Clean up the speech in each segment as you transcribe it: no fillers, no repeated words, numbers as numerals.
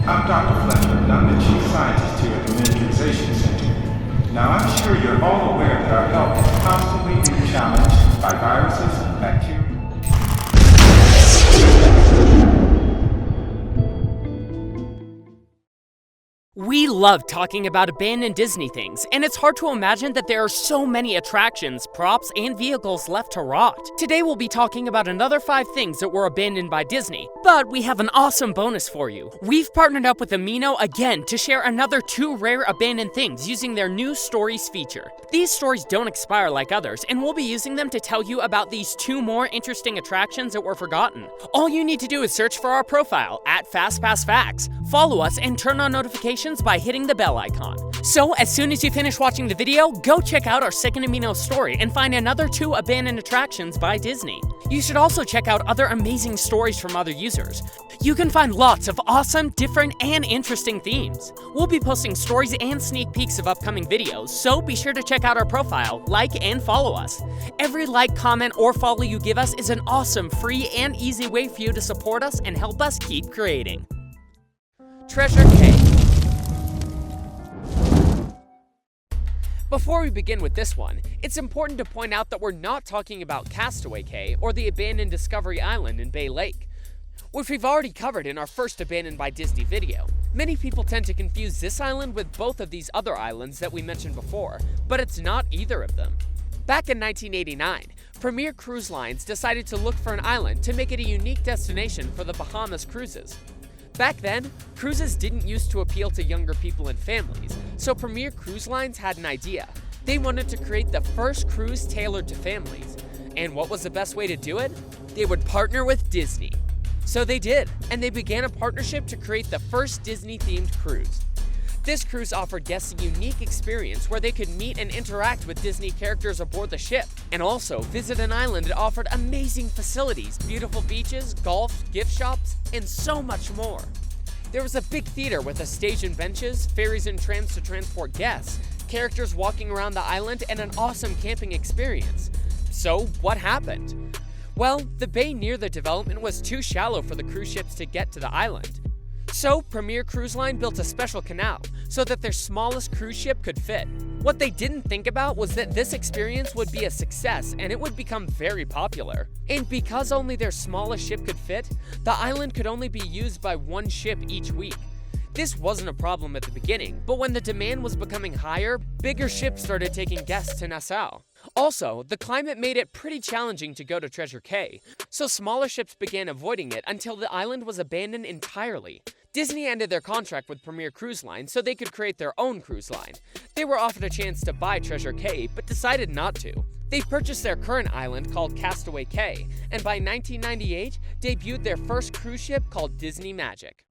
I'm Dr. Fletcher, and I'm the Chief Scientist here at the Miniaturization Center. Now, I'm sure you're all aware that our health is constantly being challenged by viruses, bacteria. We love talking about abandoned Disney things, and it's hard to imagine that there are so many attractions, props, and vehicles left to rot. Today we'll be talking about another 5 things that were abandoned by Disney, but we have an awesome bonus for you. We've partnered up with Amino again to share another 2 rare abandoned things using their new Stories feature. These stories don't expire like others, and we'll be using them to tell you about these 2 more interesting attractions that were forgotten. All you need to do is search for our profile at Fastpass Facts, follow us, and turn on notifications by hitting the bell icon. So, as soon as you finish watching the video, go check out our second Amino story and find another 2 abandoned attractions by Disney. You should also check out other amazing stories from other users. You can find lots of awesome, different, and interesting themes. We'll be posting stories and sneak peeks of upcoming videos, so be sure to check out our profile, like, and follow us. Every like, comment, or follow you give us is an awesome, free, and easy way for you to support us and help us keep creating. Treasure Cave. Before we begin with this one, it's important to point out that we're not talking about Castaway Cay or the abandoned Discovery Island in Bay Lake, which we've already covered in our first Abandoned by Disney video. Many people tend to confuse this island with both of these other islands that we mentioned before, but it's not either of them. Back in 1989, Premier Cruise Lines decided to look for an island to make it a unique destination for the Bahamas cruises. Back then, cruises didn't used to appeal to younger people and families, so Premier Cruise Lines had an idea. They wanted to create the first cruise tailored to families. And what was the best way to do it? They would partner with Disney. So they did, and they began a partnership to create the first Disney-themed cruise. This cruise offered guests a unique experience where they could meet and interact with Disney characters aboard the ship, and also visit an island that offered amazing facilities, beautiful beaches, golf, gift shops, and so much more. There was a big theater with a stage and benches, ferries and trams to transport guests, characters walking around the island, and an awesome camping experience. So what happened? Well, the bay near the development was too shallow for the cruise ships to get to the island. So, Premier Cruise Line built a special canal so that their smallest cruise ship could fit. What they didn't think about was that this experience would be a success and it would become very popular. And because only their smallest ship could fit, the island could only be used by 1 ship each week. This wasn't a problem at the beginning, but when the demand was becoming higher, bigger ships started taking guests to Nassau. Also, the climate made it pretty challenging to go to Treasure Cay, so smaller ships began avoiding it until the island was abandoned entirely. Disney ended their contract with Premier Cruise Line so they could create their own cruise line. They were offered a chance to buy Treasure Cay, but decided not to. They purchased their current island called Castaway Cay, and by 1998, debuted their first cruise ship called Disney Magic.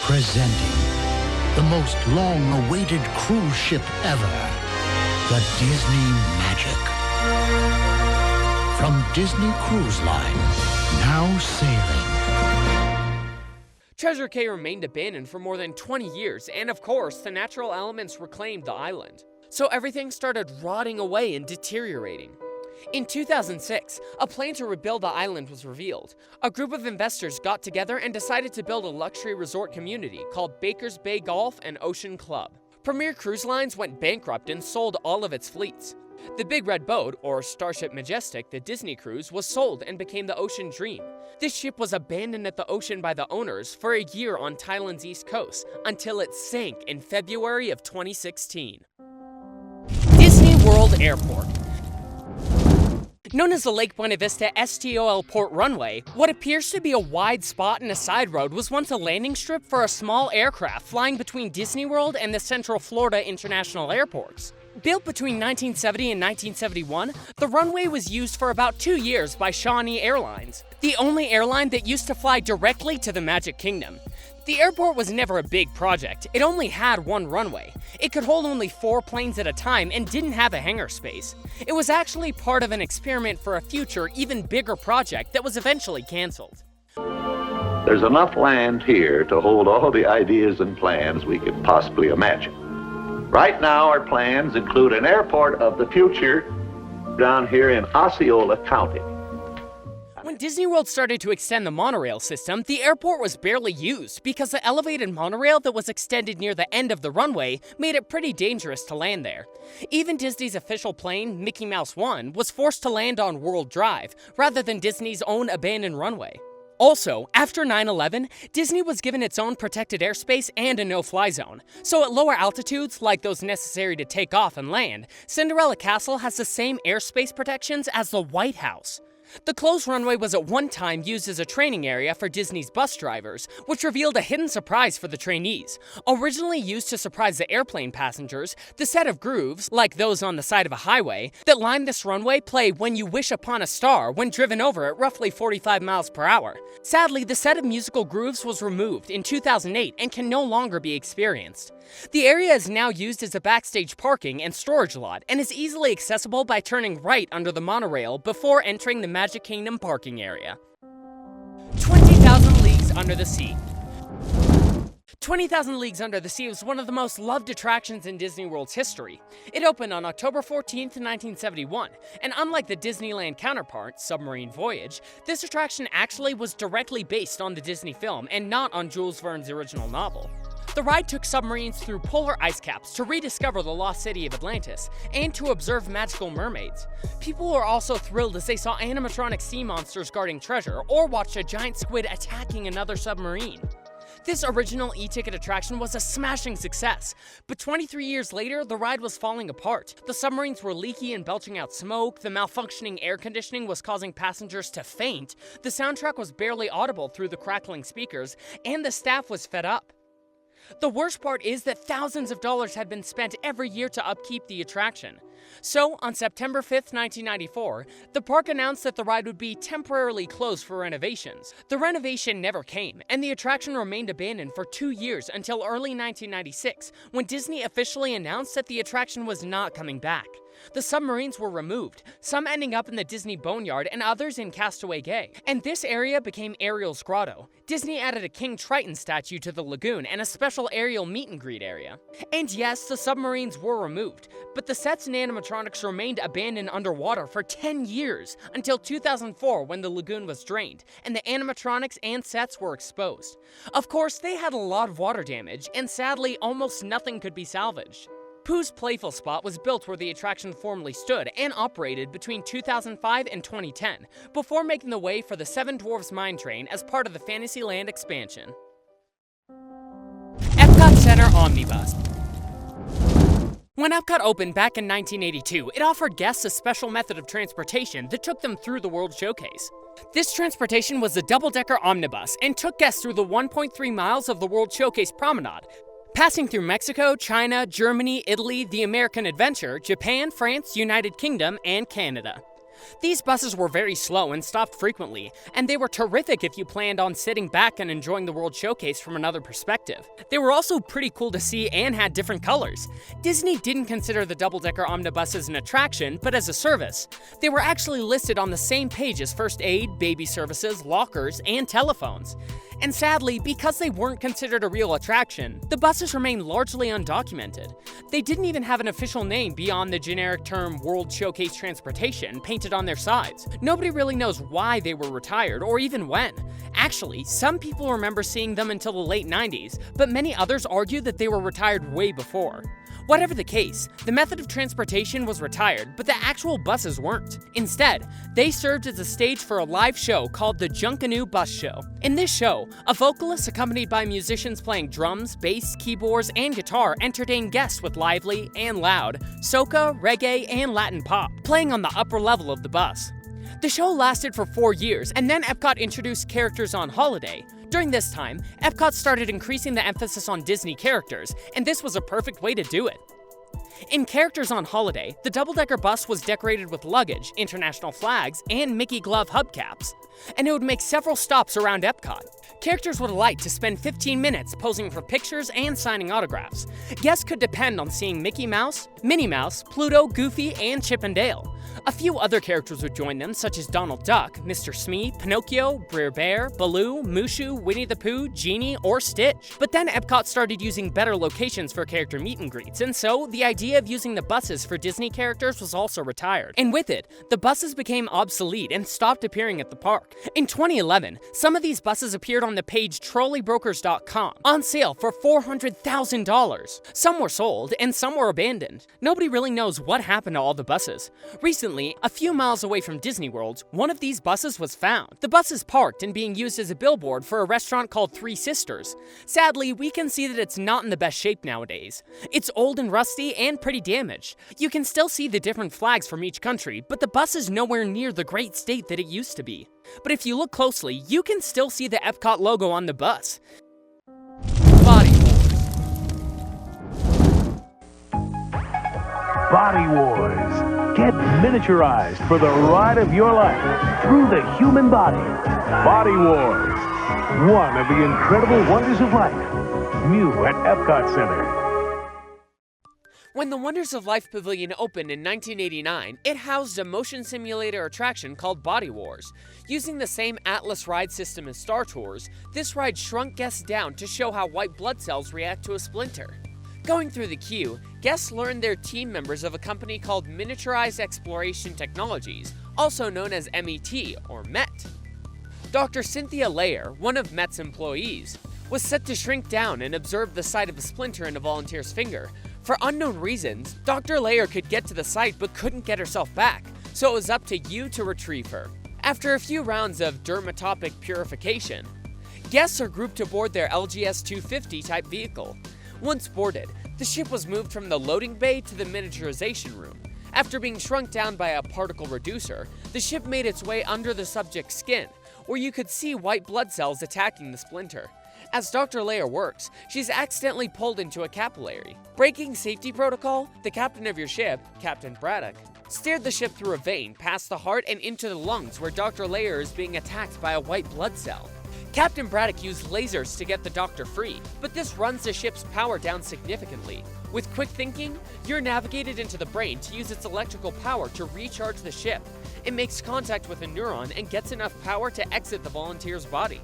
Presenting the most long-awaited cruise ship ever, the Disney Magic. From Disney Cruise Line, now sailing. Treasure Cay remained abandoned for more than 20 years, and of course, the natural elements reclaimed the island. So everything started rotting away and deteriorating. In 2006, a plan to rebuild the island was revealed. A group of investors got together and decided to build a luxury resort community called Baker's Bay Golf and Ocean Club. Premier Cruise Lines went bankrupt and sold all of its fleets. The Big Red Boat, or Starship Majestic, the Disney cruise, was sold and became the Ocean Dream. This ship was abandoned at the ocean by the owners for a year on Thailand's east coast, until it sank in February of 2016. Disney World Airport. Known as the Lake Buena Vista STOL Port Runway, what appears to be a wide spot in a side road was once a landing strip for a small aircraft flying between Disney World and the Central Florida International Airports. Built between 1970 and 1971, the runway was used for about 2 years by Shawnee Airlines, the only airline that used to fly directly to the Magic Kingdom. The airport was never a big project. It only had 1 runway. It could hold only 4 planes at a time and didn't have a hangar space. It was actually part of an experiment for a future, even bigger project that was eventually canceled. There's enough land here to hold all the ideas and plans we could possibly imagine. Right now, our plans include an airport of the future down here in Osceola County. When when Disney World started to extend the monorail system, the airport was barely used because the elevated monorail that was extended near the end of the runway made it pretty dangerous to land there. Even Disney's official plane, Mickey Mouse 1, was forced to land on World Drive rather than Disney's own abandoned runway. Also, after 9/11, Disney was given its own protected airspace and a no-fly zone. So at lower altitudes, like those necessary to take off and land, Cinderella Castle has the same airspace protections as the White House. The closed runway was at one time used as a training area for Disney's bus drivers, which revealed a hidden surprise for the trainees. Originally used to surprise the airplane passengers, the set of grooves, like those on the side of a highway, that line this runway play When You Wish Upon a Star when driven over at roughly 45 miles per hour. Sadly, the set of musical grooves was removed in 2008 and can no longer be experienced. The area is now used as a backstage parking and storage lot and is easily accessible by turning right under the monorail before entering the Magic Kingdom parking area. 20,000 Leagues Under the Sea. 20,000 Leagues Under the Sea was one of the most loved attractions in Disney World's history. It opened on October 14, 1971, and unlike the Disneyland counterpart, Submarine Voyage, this attraction actually was directly based on the Disney film and not on Jules Verne's original novel. The ride took submarines through polar ice caps to rediscover the lost city of Atlantis and to observe magical mermaids. People were also thrilled as they saw animatronic sea monsters guarding treasure or watched a giant squid attacking another submarine. This original e-ticket attraction was a smashing success, but 23 years later, the ride was falling apart. The submarines were leaky and belching out smoke, the malfunctioning air conditioning was causing passengers to faint, the soundtrack was barely audible through the crackling speakers, and the staff was fed up. The worst part is that thousands of dollars had been spent every year to upkeep the attraction. So, on September 5th, 1994, the park announced that the ride would be temporarily closed for renovations. The renovation never came, and the attraction remained abandoned for 2 years until early 1996, when Disney officially announced that the attraction was not coming back. The submarines were removed, some ending up in the Disney Boneyard and others in Castaway Cay, and this area became Ariel's Grotto. Disney added a King Triton statue to the lagoon and a special Ariel meet and greet area. And yes, the submarines were removed, but the sets and animatronics remained abandoned underwater for 10 years, until 2004 when the lagoon was drained, and the animatronics and sets were exposed. Of course, they had a lot of water damage, and sadly, almost nothing could be salvaged. Pooh's Playful Spot was built where the attraction formerly stood and operated between 2005 and 2010, before making the way for the Seven Dwarfs Mine Train as part of the Fantasyland expansion. Epcot Center Omnibus. When Epcot opened back in 1982, it offered guests a special method of transportation that took them through the World Showcase. This transportation was a double-decker omnibus and took guests through the 1.3 miles of the World Showcase Promenade, passing through Mexico, China, Germany, Italy, the American Adventure, Japan, France, United Kingdom, and Canada. These buses were very slow and stopped frequently, and they were terrific if you planned on sitting back and enjoying the World Showcase from another perspective. They were also pretty cool to see and had different colors. Disney didn't consider the double-decker omnibus as an attraction, but as a service. They were actually listed on the same page as first aid, baby services, lockers, and telephones. And sadly, because they weren't considered a real attraction, the buses remain largely undocumented. They didn't even have an official name beyond the generic term World Showcase Transportation painted on their sides. Nobody really knows why they were retired or even when. Actually, some people remember seeing them until the late 90s, but many others argue that they were retired way before. Whatever the case, the method of transportation was retired, but the actual buses weren't. Instead, they served as a stage for a live show called the Junkanoo Bus Show. In this show, a vocalist accompanied by musicians playing drums, bass, keyboards, and guitar entertained guests with lively and loud soca, reggae, and Latin pop, playing on the upper level of the bus. The show lasted for 4 years, and then Epcot introduced Characters on Holiday. During this time, Epcot started increasing the emphasis on Disney characters, and this was a perfect way to do it. In Characters on Holiday, the double-decker bus was decorated with luggage, international flags, and Mickey glove hubcaps, and it would make several stops around Epcot. Characters would like to spend 15 minutes posing for pictures and signing autographs. Guests could depend on seeing Mickey Mouse, Minnie Mouse, Pluto, Goofy, and Chip and Dale. A few other characters would join them, such as Donald Duck, Mr. Smee, Pinocchio, Brer Bear, Baloo, Mushu, Winnie the Pooh, Genie, or Stitch. But then Epcot started using better locations for character meet and greets, and so the idea of using the buses for Disney characters was also retired. And with it, the buses became obsolete and stopped appearing at the park. In 2011, some of these buses appeared on the page trolleybrokers.com, on sale for $400,000. Some were sold, and some were abandoned. Nobody really knows what happened to all the buses. Recently, a few miles away from Disney World, one of these buses was found. The bus is parked and being used as a billboard for a restaurant called Three Sisters. Sadly, we can see that it's not in the best shape nowadays. It's old and rusty and pretty damaged. You can still see the different flags from each country, but the bus is nowhere near the great state that it used to be. But if you look closely, you can still see the Epcot logo on the bus. Body Wars. Body Wars. Get miniaturized for the ride of your life through the human body. Body Wars. One of the incredible wonders of life. New at Epcot Center. When the Wonders of Life Pavilion opened in 1989, it housed a motion simulator attraction called Body Wars. Using the same Atlas ride system as Star Tours, this ride shrunk guests down to show how white blood cells react to a splinter. Going through the queue, guests learned they're team members of a company called Miniaturized Exploration Technologies, also known as MET or MET. Dr. Cynthia Layer, one of MET's employees, was set to shrink down and observe the site of a splinter in a volunteer's finger. For unknown reasons, Dr. Layer could get to the site but couldn't get herself back, so it was up to you to retrieve her. After a few rounds of dermatopic purification, guests are grouped aboard their LGS 250 type vehicle. Once boarded, the ship was moved from the loading bay to the miniaturization room. After being shrunk down by a particle reducer, the ship made its way under the subject's skin, where you could see white blood cells attacking the splinter. As Dr. Layer works, she's accidentally pulled into a capillary. Breaking safety protocol, the captain of your ship, Captain Braddock, steered the ship through a vein past the heart and into the lungs where Dr. Layer is being attacked by a white blood cell. Captain Braddock used lasers to get the doctor free, but this runs the ship's power down significantly. With quick thinking, you're navigated into the brain to use its electrical power to recharge the ship. It makes contact with a neuron and gets enough power to exit the volunteer's body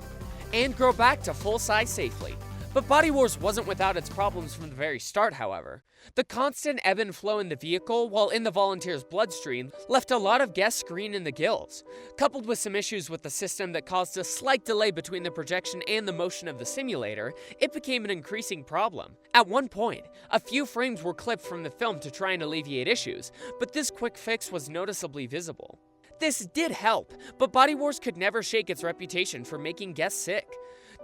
and grow back to full size safely. But Body Wars wasn't without its problems from the very start, however. The constant ebb and flow in the vehicle while in the volunteer's bloodstream left a lot of guests green in the gills. Coupled with some issues with the system that caused a slight delay between the projection and the motion of the simulator, it became an increasing problem. At one point, a few frames were clipped from the film to try and alleviate issues, but this quick fix was noticeably visible. This did help, but Body Wars could never shake its reputation for making guests sick.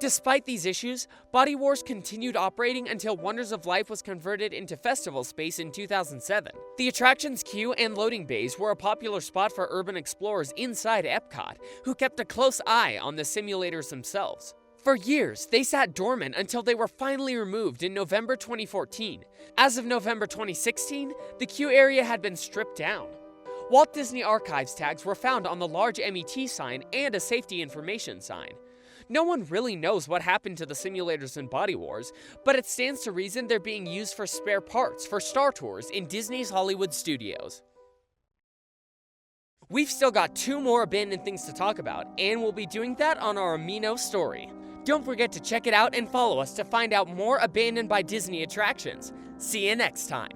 Despite these issues, Body Wars continued operating until Wonders of Life was converted into festival space in 2007. The attraction's queue and loading bays were a popular spot for urban explorers inside Epcot, who kept a close eye on the simulators themselves. For years, they sat dormant until they were finally removed in November 2014. As of November 2016, the queue area had been stripped down. Walt Disney Archives tags were found on the large MET sign and a safety information sign. No one really knows what happened to the simulators in Body Wars, but it stands to reason they're being used for spare parts for Star Tours in Disney's Hollywood studios. We've still got 2 more abandoned things to talk about, and we'll be doing that on our Amino story. Don't forget to check it out and follow us to find out more abandoned by Disney attractions. See you next time.